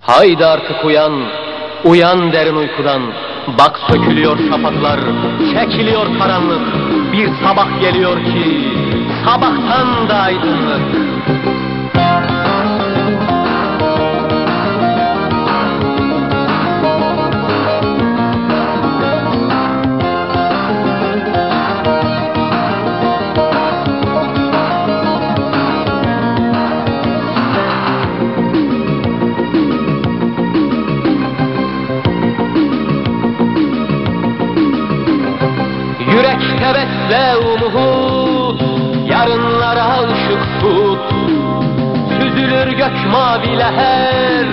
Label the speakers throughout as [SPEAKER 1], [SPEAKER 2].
[SPEAKER 1] Haydi artık uyan, uyan derin uykudan. Bak sökülüyor şafaklar, çekiliyor karanlık. Bir sabah geliyor ki, sabahtan da aydınlık. Yürekte besle umut, yarınlara ışık tut. Süzülür gök mavi leher,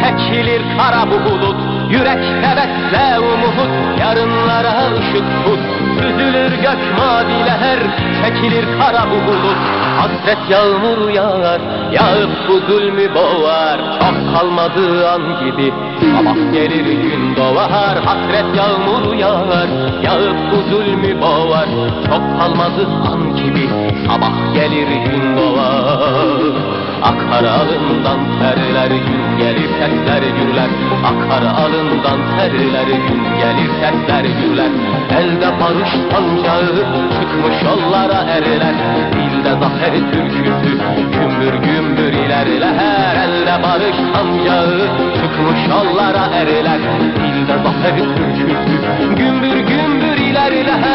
[SPEAKER 1] çekilir kara bu bulut. Yürekte besle umut, yarınlara ışık tut. Süzülür gök mavi leher, çekilir kara bu bulut. Hasret yağmur yağar, yağıp bu zulmü boğar. Çok kalmadığı an gibi sabah gelir gün doğar. Hasret yağmur yağar, yağıp bu zulmü boğar. Çok kalmadığı an gibi sabah gelir gün doğar. Akar alından terler, gün gelir sesler gürler. Akar alından terler, gün gelir sesler gürler. Elde barış sancağı, çıkmış yollara erler. Dilde zafer türküsü, gümbür gümbür ilerler. Elde barış sancağı, çıkmış yollara erler. Dilde zafer türküsü, gümbür gümbür ilerler.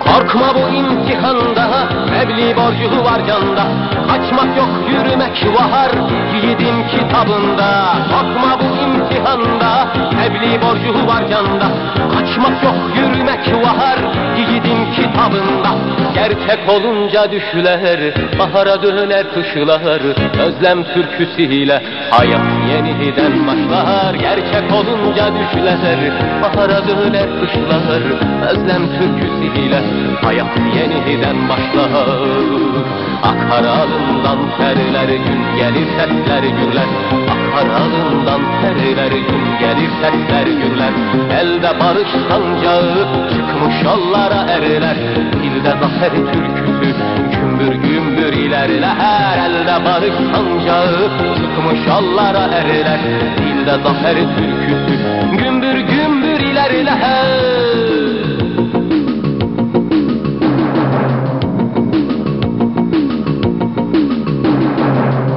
[SPEAKER 1] Korkma bu imtihanda, tebliğ borcu var canda. Kaçmak yok, yürümek var yiğidin kitabında. Korkma bu imtihanda, tebliğ borcu var canda. Kaçmak yok, yürümek var yiğidin kitabında. Gerçek olunca düşler, bahara döner kışlar. Özlem türküsüyle hayat yeniden başlar. Gerçek olunca düşler, bahara döner kışlar. Özlem türküsüyle hayat yeniden başlar. Akar alından terler, gün gelir sesler gürler. Akar alından terler, gün gelir sesler gürler. Elde barış sancağı, çıkmış yollara erler. Dilde zafer türküsü, gümbür gümbür ilerler. Elde barış sancağı, çıkmış yollara erler. Dilde zafer türküsü, gümbür gümbür ilerler.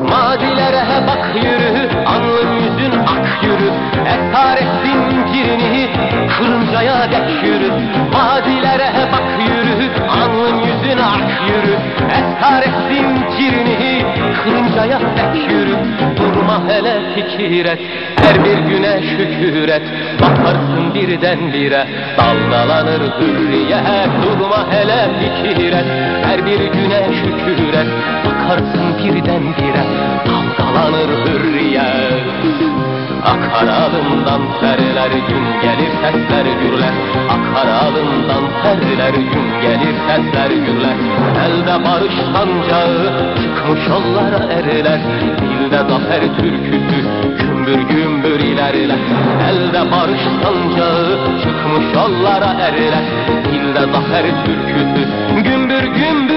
[SPEAKER 1] Madilere bak yürü, alnın yüzün ak yürü. Esaret zincirini kırıncaya dek yürü. Madilere bak yürü, alnın yüzün ak yürü. Esaret zincirini kırıncaya dek yürü. Durma hele fikir et, her bir güne şükür et. Bakarsın birdenbire dalgalanır hürriyet. Durma hele fikir et, her bir güne şükür et. Bakarsın birdenbire dalgalanır hürriyet. Akar alından terler, gün gelir sesler gürler. Akar alından terler, gün gelir sesler gürler. Elde barış sancağı, çıkmış yollara erler. Dilde zafer türküsü, gümbür gümbür ilerler. Elde barış sancağı, çıkmış yollara erler. Dilde zafer türküsü, gümbür gümbür